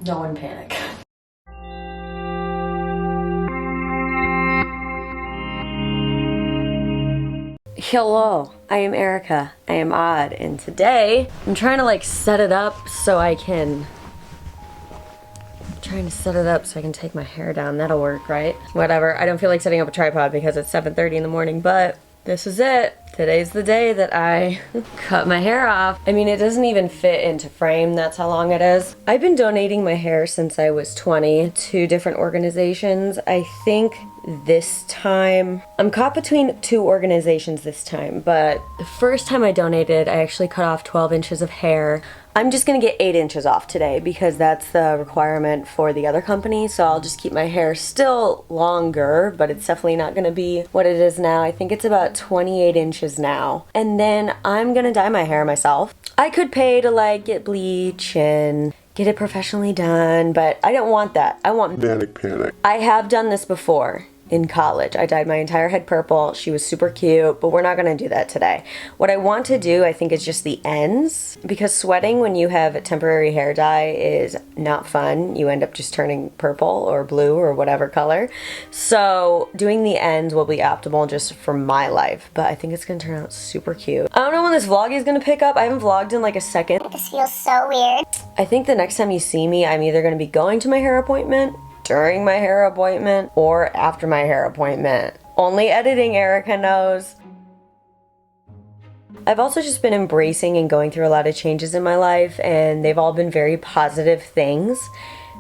No one panic. Hello, I am Erica. I am odd, and today I'm trying to like set it up so I can take my hair down. That'll work, right? Whatever. I don't feel like setting up a tripod because it's 7:30 in the morning, but this is it. Today's the day that I cut my hair off. I mean, it doesn't even fit into frame. That's how long it is. I've been donating my hair since I was 20 to different organizations. I think this time, I'm caught between two organizations this time, but the first time I donated, I actually cut off 12 inches of hair. I'm just gonna get 8 inches off today because that's the requirement for the other company, so I'll just keep my hair still longer, but it's definitely not gonna be what it is now. I think it's about 28 inches now. And then I'm gonna dye my hair myself. I could pay to like get bleach and get it professionally done, but I don't want that. I want manic panic. I have done this before. In college, I dyed my entire head purple. She was super cute, but we're not gonna do that today. What I want to do, I think, is just the ends, because sweating when you have a temporary hair dye is not fun. You end up just turning purple or blue or whatever color. So doing the ends will be optimal just for my life, but I think it's gonna turn out super cute. I don't know when this vlog is gonna pick up. I haven't vlogged in like a second. This feels so weird. I think the next time you see me, I'm either gonna be going to my hair appointment, during my hair appointment, or after my hair appointment. Only editing Erica knows. I've also just been embracing and going through a lot of changes in my life, and they've all been very positive things.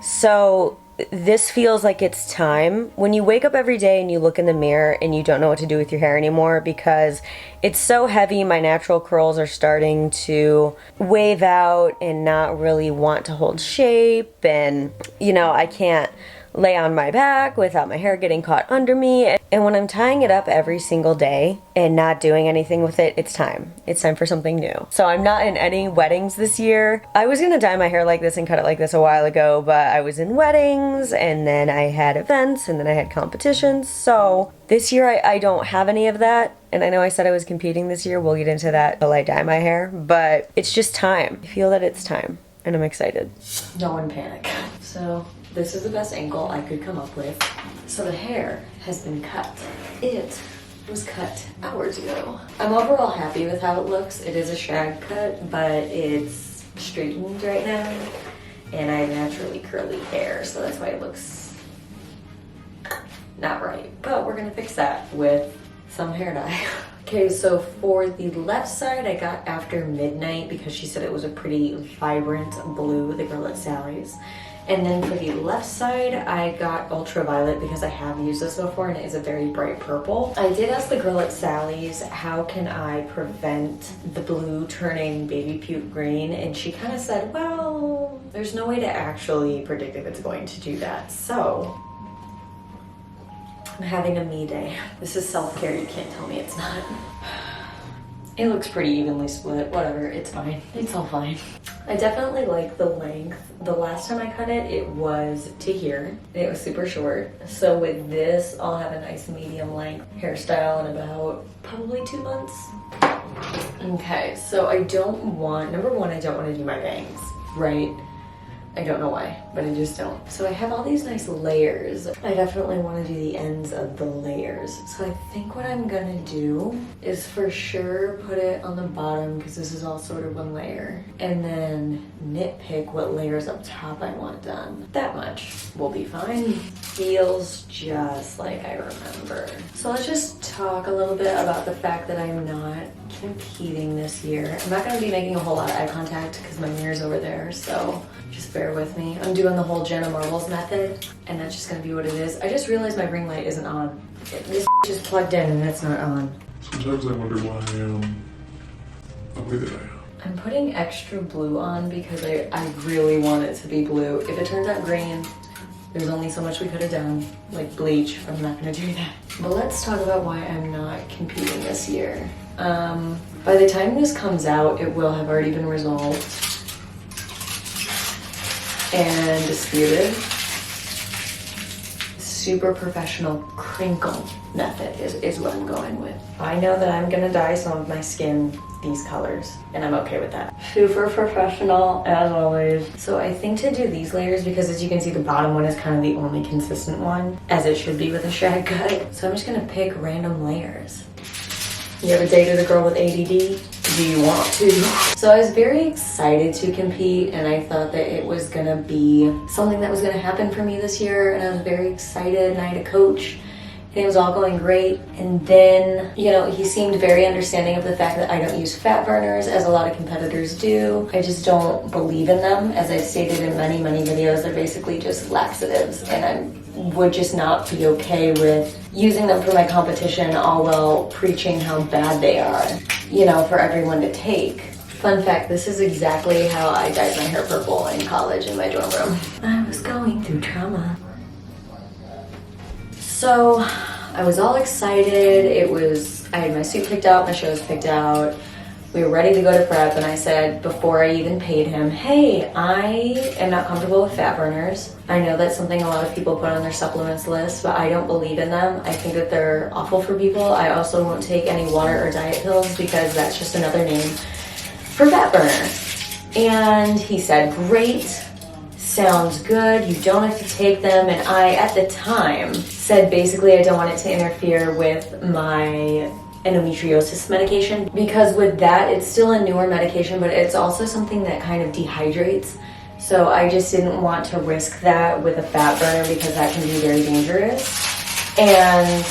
So this feels like it's time. When you wake up every day and you look in the mirror and you don't know what to do with your hair anymore because it's so heavy, my natural curls are starting to wave out and not really want to hold shape, and you know, I can't lay on my back without my hair getting caught under me. And when I'm tying it up every single day and not doing anything with it, it's time. It's time for something new. So I'm not in any weddings this year. I was gonna dye my hair like this and cut it like this a while ago, but I was in weddings, and then I had events, and then I had competitions. So this year I don't have any of that. And I know I said I was competing this year. We'll get into that till I dye my hair, but it's just time. I feel that it's time, and I'm excited. No one panic. So this is the best angle I could come up with. So the hair has been cut. It was cut hours ago. I'm overall happy with how it looks. It is a shag cut, but it's straightened right now. And I have naturally curly hair, so that's why it looks not right. But we're gonna fix that with some hair dye. Okay, so for the left side, I got After Midnight because she said it was a pretty vibrant blue, the girl at Sally's. And then for the left side, I got Ultraviolet because I have used this before and it is a very bright purple. I did ask the girl at Sally's, how can I prevent the blue turning baby puke green? And she kind of said, well, there's no way to actually predict if it's going to do that. So I'm having a me day. This is self-care, you can't tell me it's not. It looks pretty evenly split, whatever, it's fine. It's all fine. I definitely like the length. The last time I cut it, it was to here. It was super short. So with this, I'll have a nice medium length hairstyle in about probably 2 months. Okay, so I don't want, number one, I don't want to do my bangs, right? I don't know why, but I just don't. So I have all these nice layers. I definitely want to do the ends of the layers. So I think what I'm gonna do is for sure put it on the bottom because this is all sort of one layer. And then nitpick what layers up top I want done. That much will be fine. Feels just like I remember. So let's just talk a little bit about the fact that I'm not competing this year. I'm not gonna be making a whole lot of eye contact because my mirror's over there, so just bear with me. I'm doing the whole Jenna Marbles method, and that's just gonna be what it is. I just realized my ring light isn't on. This is plugged in and it's not on. Sometimes I wonder why I am the way that I am. I'm putting extra blue on because I really want it to be blue. If it turns out green, there's only so much we could have done, like bleach. I'm not gonna do that. But let's talk about why I'm not competing this year. By the time this comes out, it will have already been resolved and disputed. Super professional crinkle method is what I'm going with. I know that I'm gonna dye some of my skin these colors, and I'm okay with that. Super professional, as always. So I think to do these layers, because as you can see, the bottom one is kind of the only consistent one, as it should be with a shag cut. So I'm just gonna pick random layers. You ever dated a girl with ADD? Do you want to? So I was very excited to compete, and I thought that it was gonna be something that was gonna happen for me this year, and I was very excited, and I had a coach, and it was all going great. And then, you know, he seemed very understanding of the fact that I don't use fat burners as a lot of competitors do. I just don't believe in them. As I've stated in many videos, they're basically just laxatives, and I would just not be okay with using them for my competition, all while preaching how bad they are, you know, for everyone to take. Fun fact, this is exactly how I dyed my hair purple in college in my dorm room. I was going through trauma. So I was all excited. I had my suit picked out, my shows picked out. We were ready to go to prep, and I said, before I even paid him, hey, I am not comfortable with fat burners. I know that's something a lot of people put on their supplements list, but I don't believe in them. I think that they're awful for people. I also won't take any water or diet pills because that's just another name for fat burner. And he said, great, sounds good, you don't have to take them. And I, at the time, said basically I don't want it to interfere with my endometriosis medication, because with that, it's still a newer medication, but it's also something that kind of dehydrates. So I just didn't want to risk that with a fat burner, because that can be very dangerous. And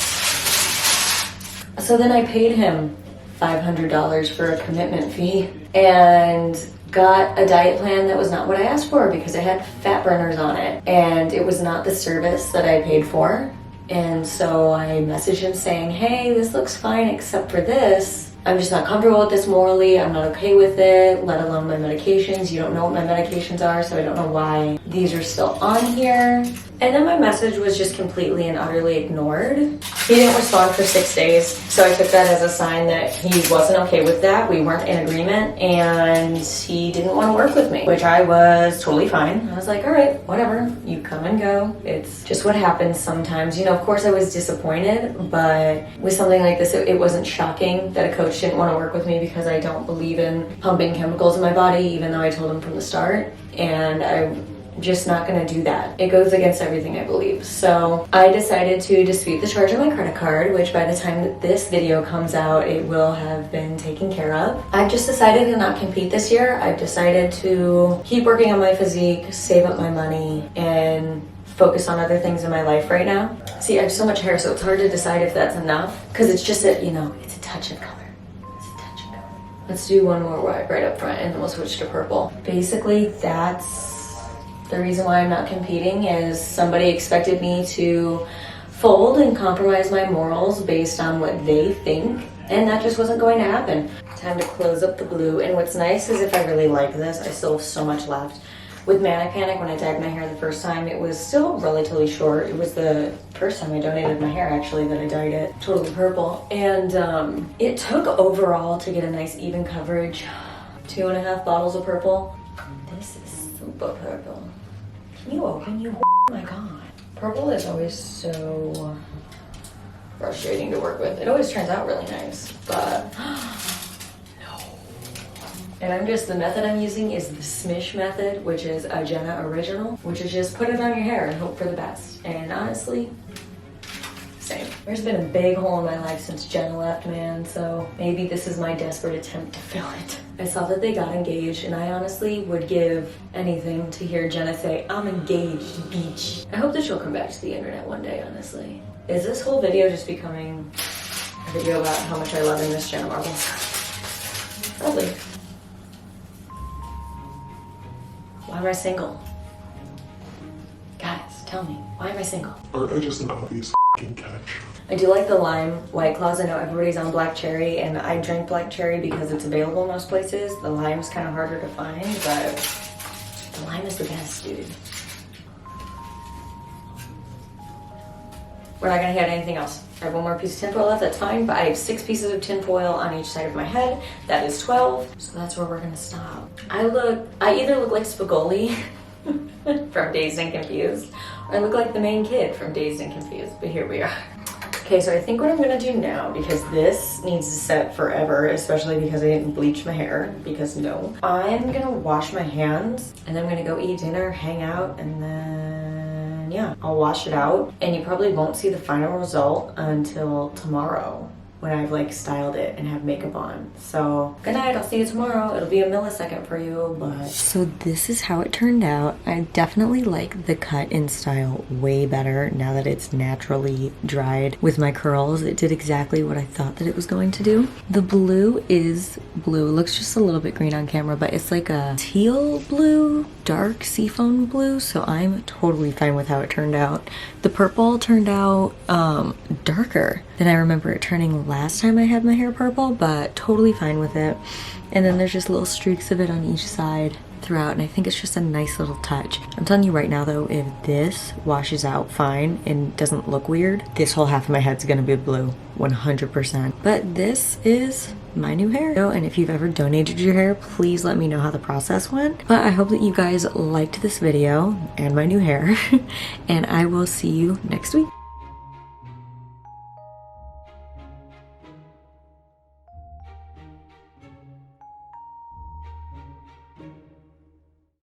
so then I paid him $500 for a commitment fee and got a diet plan that was not what I asked for, because it had fat burners on it, and it was not the service that I paid for. And so I messaged him saying, hey, this looks fine except for this. I'm just not comfortable with this morally. I'm not okay with it, let alone my medications. You don't know what my medications are, so I don't know why these are still on here. And then my message was just completely and utterly ignored. He didn't respond for 6 days, so I took that as a sign that he wasn't okay with that. We weren't in agreement, and he didn't want to work with me, which I was totally fine. I was like, all right, whatever, you come and go. It's just what happens sometimes. You know, of course I was disappointed, but with something like this, it wasn't shocking that a coach didn't want to work with me, because I don't believe in pumping chemicals in my body, even though I told him from the start, and I'm just not gonna do that. It goes against everything I believe. So I decided to dispute the charge on my credit card, which by the time that this video comes out, it will have been taken care of. I've just decided to not compete this year. I've decided to keep working on my physique, save up my money, and focus on other things in my life right now. See, I have so much hair, so it's hard to decide if that's enough, because it's just a, you know, it's a touch of color. Let's do one more right up front, and then we'll switch to purple. Basically, that's the reason why I'm not competing. Is somebody expected me to fold and compromise my morals based on what they think, and that just wasn't going to happen. Time to close up the blue. And what's nice is, if I really like this, I still have so much left. With Manic Panic, when I dyed my hair the first time, it was still relatively short. It was the first time I donated my hair, actually, that I dyed it totally purple. And it took overall to get a nice even coverage 2.5 bottles of purple. This is super purple. Can you open, you oh my god. Purple is always so frustrating to work with. It always turns out really nice, but and the method I'm using is the Smish method, which is a Jenna original, which is just put it on your hair and hope for the best. And honestly, same. There's been a big hole in my life since Jenna left, man, so maybe this is my desperate attempt to fill it. I saw that they got engaged, and I honestly would give anything to hear Jenna say, I'm engaged, beach. I hope that she'll come back to the internet one day, honestly. Is this whole video just becoming a video about how much I love and miss Jenna Marbles? Probably. Why am I single? Guys, tell me, why am I single? Aren't I just an obvious catch? I do like the lime White Claws. I know everybody's on black cherry, and I drink black cherry because it's available most places. The lime's kind of harder to find, but the lime is the best, dude. We're not gonna hit anything else. I have one more piece of tinfoil left, that's fine, but I have 6 pieces of tinfoil on each side of my head. That is 12, so that's where we're gonna stop. I either look like Spicoli from Dazed and Confused, or I look like the main kid from Dazed and Confused, but here we are. Okay, so I think what I'm gonna do now, because this needs to set forever, especially because I didn't bleach my hair, because no. I'm gonna wash my hands, and then I'm gonna go eat dinner, hang out, and then, yeah, I'll wash it out. And you probably won't see the final result until tomorrow, when I've like styled it and have makeup on. So good night, I'll see you tomorrow. It'll be a millisecond for you, but. So this is how it turned out. I definitely like the cut and style way better now that it's naturally dried with my curls. It did exactly what I thought that it was going to do. The blue is blue. It looks just a little bit green on camera, but it's like a teal blue, dark seafoam blue. So I'm totally fine with how it turned out. The purple turned out darker than I remember it turning last time I had my hair purple, but totally fine with it. And then there's just little streaks of it on each side throughout, and I think it's just a nice little touch. I'm telling you right now though, if this washes out fine and doesn't look weird, this whole half of my head's gonna be blue, 100%. But this is my new hair. And if you've ever donated your hair, please let me know how the process went. But I hope that you guys liked this video and my new hair, and I will see you next week.